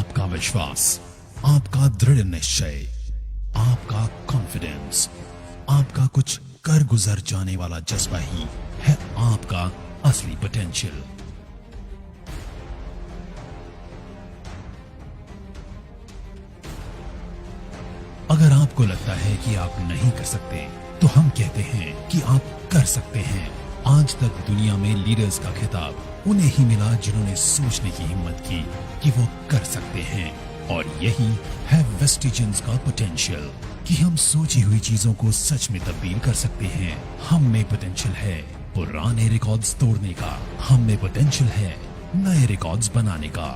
आपका विश्वास, आपका दृढ़ निश्चय, आपका कॉन्फिडेंस, आपका कुछ कर गुजर जाने वाला जज्बा ही है आपका असली पोटेंशियल। अगर आपको लगता है कि आप नहीं कर सकते, तो हम कहते हैं कि आप कर सकते हैं। आज तक दुनिया में लीडर्स का खिताब उन्हें ही मिला जिन्होंने सोचने की हिम्मत की कि वो कर सकते हैं। और यही है वेस्टिजियंस का पोटेंशियल कि हम सोची हुई चीजों को सच में तब्दील कर सकते हैं। हम में पोटेंशियल है पुराने रिकॉर्ड्स तोड़ने का, हम में पोटेंशियल है नए रिकॉर्ड्स बनाने का,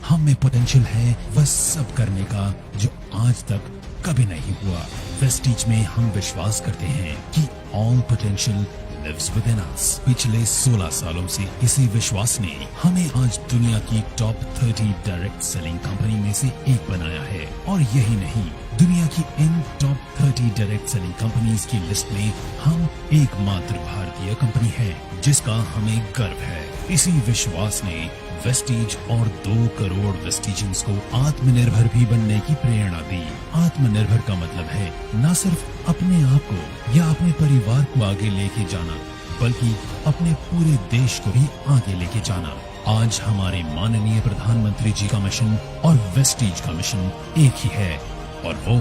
हम में पोटेंशियल है वह सब करने का जो आज तक कभी नहीं हुआ। वेस्टीज में हम विश्वास करते हैं कि all potential lives within us. पिछले 16 सालों से इसी विश्वास ने हमें आज दुनिया की टॉप 30 डायरेक्ट सेलिंग कंपनी में से एक बनाया है। और यही नहीं, दुनिया की इन टॉप 30 डायरेक्ट सेलिंग कंपनीज की लिस्ट में हम एकमात्र भारतीय कंपनी है जिसका हमें गर्व है। इसी विश्वास ने वेस्टीज और 2 करोड़ वेस्टिजियंस को आत्मनिर्भर भी बनने की प्रेरणा दी। आत्मनिर्भर का मतलब है न सिर्फ अपने आप को या अपने परिवार को आगे लेके जाना, बल्कि अपने पूरे देश को भी आगे लेके जाना। आज हमारे माननीय प्रधानमंत्री जी का मिशन और वेस्टीज का मिशन एक ही है, और वो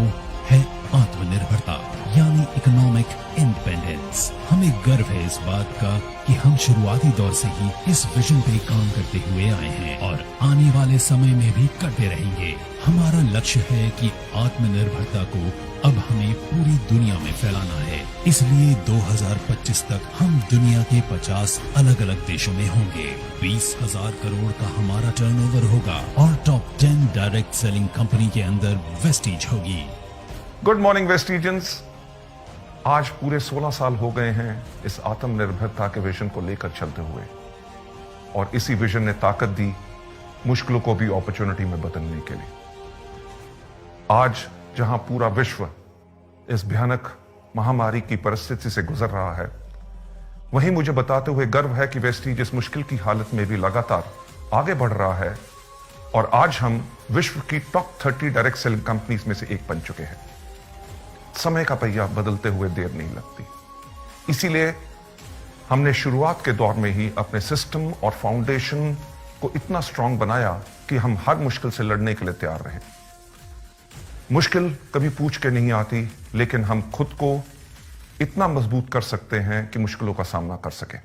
है आत्मनिर्भरता, यानी इकोनॉमिक इंडिपेंडेंस। हमें गर्व है इस बात का कि हम शुरुआती दौर से ही इस विजन पे काम करते हुए आए हैं और आने वाले समय में भी करते रहेंगे। हमारा लक्ष्य है कि आत्मनिर्भरता को अब हमें पूरी दुनिया में फैलाना है। इसलिए 2025 तक हम दुनिया के 50 अलग अलग देशों में होंगे। 20,000 करोड़ का हमारा टर्नओवर होगा और टॉप 10 डायरेक्ट सेलिंग कंपनी के अंदर वेस्टीज होगी। Good morning Vestigians. आज पूरे 16 साल हो गए हैं इस आत्मनिर्भरता के विजन को लेकर चलते हुए, और इसी विजन ने ताकत दी मुश्किलों को भी अपॉर्चुनिटी में बदलने के लिए। आज जहां पूरा विश्व इस भयानक महामारी की परिस्थिति से गुजर रहा है, वहीं मुझे बताते हुए गर्व है कि वेस्टीज इस मुश्किल की हालत में भी लगातार आगे बढ़ रहा है, और आज हम विश्व की टॉप 30 डायरेक्ट सेलिंग कंपनीज में से एक बन चुके हैं। समय का पहिया बदलते हुए देर नहीं लगती, इसीलिए हमने शुरुआत के दौर में ही अपने सिस्टम और फाउंडेशन को इतना स्ट्रांग बनाया कि हम हर मुश्किल से लड़ने के लिए तैयार रहे। मुश्किल कभी पूछ के नहीं आती, लेकिन हम खुद को इतना मजबूत कर सकते हैं कि मुश्किलों का सामना कर सकें।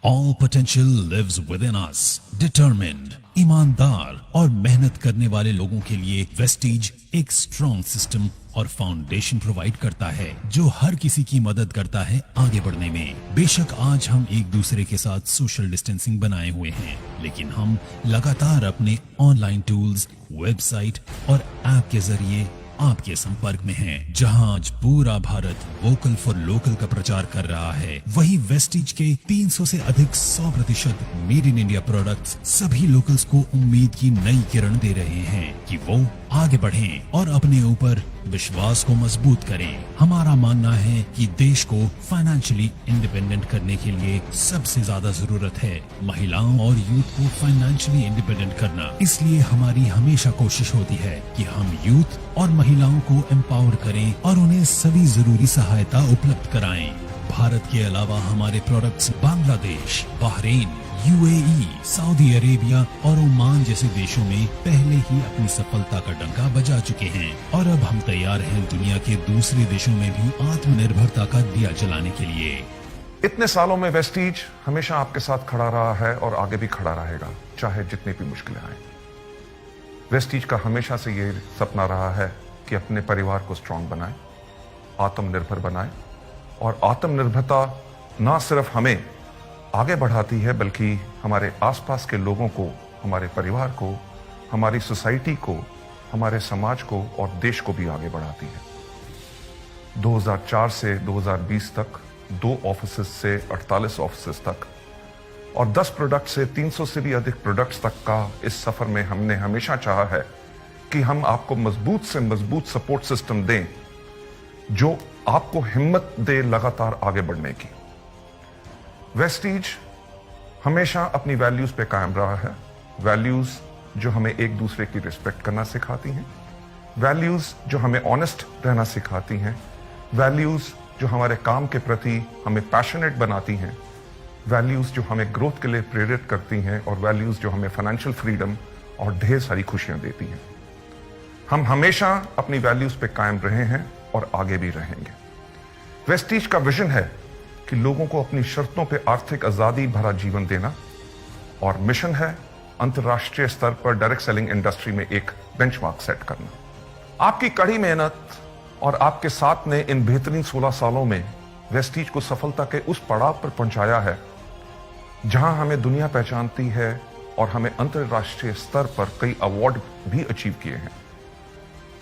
All potential lives within us. Determined, ईमानदार और मेहनत करने वाले लोगों के लिए वेस्टीज एक स्ट्रॉन्ग सिस्टम और फाउंडेशन प्रोवाइड करता है जो हर किसी की मदद करता है आगे बढ़ने में। बेशक आज हम एक दूसरे के साथ सोशल डिस्टेंसिंग बनाए हुए हैं, लेकिन हम लगातार अपने ऑनलाइन टूल्स, वेबसाइट और ऐप के जरिए आपके संपर्क में हैं। जहां आज पूरा भारत वोकल फॉर लोकल का प्रचार कर रहा है, वही वेस्टीज के 300 से अधिक 100% मेड इन इंडिया प्रोडक्ट्स सभी लोकल्स को उम्मीद की नई किरण दे रहे हैं कि वो आगे बढ़ें और अपने ऊपर विश्वास को मजबूत करें। हमारा मानना है कि देश को फाइनेंशियली इंडिपेंडेंट करने के लिए सबसे ज्यादा जरूरत है महिलाओं और यूथ को फाइनेंशियली इंडिपेंडेंट करना। इसलिए हमारी हमेशा कोशिश होती है कि हम यूथ और महिलाओं को एम्पावर करें और उन्हें सभी जरूरी सहायता उपलब्ध कराएं। भारत के अलावा हमारे products Bangladesh, Bahrain, UAE, Saudi Arabia और ओमान जैसे देशों में पहले ही अपनी सफलता का डंका बजा चुके हैं, और अब हम तैयार हैं दुनिया के दूसरे देशों में भी आत्मनिर्भरता का दिया जलाने के लिए। इतने सालों में वेस्टीज हमेशा आपके साथ खड़ा रहा है और आगे भी खड़ा रहेगा, चाहे जितनी भी मुश्किलें आए। वेस्टीज का हमेशा से ये सपना रहा है कि अपने परिवार को स्ट्रांग बनाए, आत्मनिर्भर बनाए, और आत्मनिर्भरता ना सिर्फ हमें आगे बढ़ाती है बल्कि हमारे आसपास के लोगों को, हमारे परिवार को, हमारी सोसाइटी को, हमारे समाज को और देश को भी आगे बढ़ाती है। 2004 से 2020 तक 2 ऑफिसेस से 48 ऑफिसेस तक और 10 प्रोडक्ट से 300 से भी अधिक प्रोडक्ट्स तक का इस सफर में हमने हमेशा चाहा है कि हम आपको मजबूत से मजबूत सपोर्ट सिस्टम दें जो आपको हिम्मत दे लगातार आगे बढ़ने की। वेस्टीज हमेशा अपनी वैल्यूज पे कायम रहा है। वैल्यूज जो हमें एक दूसरे की रिस्पेक्ट करना सिखाती हैं, वैल्यूज जो हमें ऑनेस्ट रहना सिखाती हैं, वैल्यूज जो हमारे काम के प्रति हमें पैशनेट बनाती हैं, वैल्यूज जो हमें ग्रोथ के लिए प्रेरित करती हैं और वैल्यूज जो हमें फाइनेंशियल फ्रीडम और ढेर सारी खुशियां देती हैं। हम हमेशा अपनी वैल्यूज पे कायम रहे हैं और आगे भी रहेंगे। वेस्टीज का विजन है कि लोगों को अपनी शर्तों पे आर्थिक आजादी भरा जीवन देना, और मिशन है अंतर्राष्ट्रीय स्तर पर डायरेक्ट सेलिंग इंडस्ट्री में एक बेंचमार्क सेट करना। आपकी कड़ी मेहनत और आपके साथ ने इन बेहतरीन 16 सालों में वेस्टीज को सफलता के उस पड़ाव पर पहुंचाया है जहां हमें दुनिया पहचानती है और हमें अंतर्राष्ट्रीय स्तर पर कई अवार्ड भी अचीव किए हैं।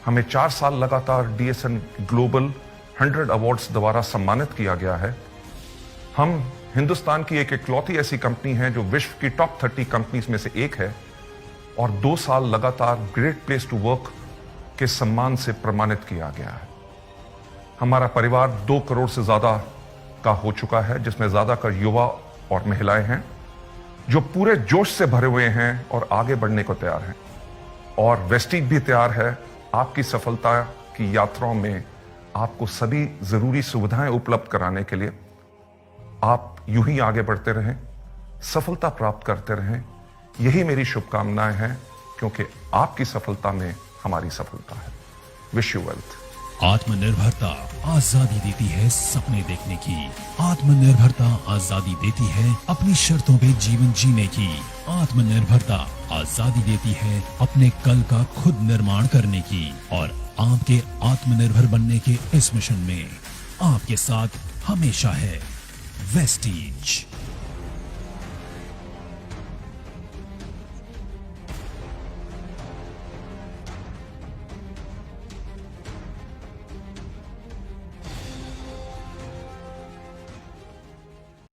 हमें 4 साल लगातार DSN ग्लोबल 100 अवार्ड्स द्वारा सम्मानित किया गया है। हम हिंदुस्तान की एक इकलौती ऐसी कंपनी है जो विश्व की टॉप 30 कंपनीज में से एक है, और 2 साल लगातार ग्रेट प्लेस टू वर्क के सम्मान से प्रमाणित किया गया है। हमारा परिवार 2 करोड़ से ज्यादा का हो चुका है, जिसमें ज्यादातर युवा और महिलाएं हैं जो पूरे जोश से भरे हुए हैं और आगे बढ़ने को तैयार हैं। और वेस्टीज भी तैयार है आपकी सफलता की यात्राओं में आपको सभी जरूरी सुविधाएं उपलब्ध कराने के लिए। आप यूं ही आगे बढ़ते रहें, सफलता प्राप्त करते रहें, यही मेरी शुभकामनाएं हैं, क्योंकि आपकी सफलता में हमारी सफलता है। Wish you wealth. आत्मनिर्भरता आजादी देती है सपने देखने की। आत्मनिर्भरता आजादी देती है अपनी शर्तों पे जीवन जीने की। आत्मनिर्भरता आजादी देती है अपने कल का खुद निर्माण करने की। और आपके आत्मनिर्भर बनने के इस मिशन में आपके साथ हमेशा है वेस्टीज।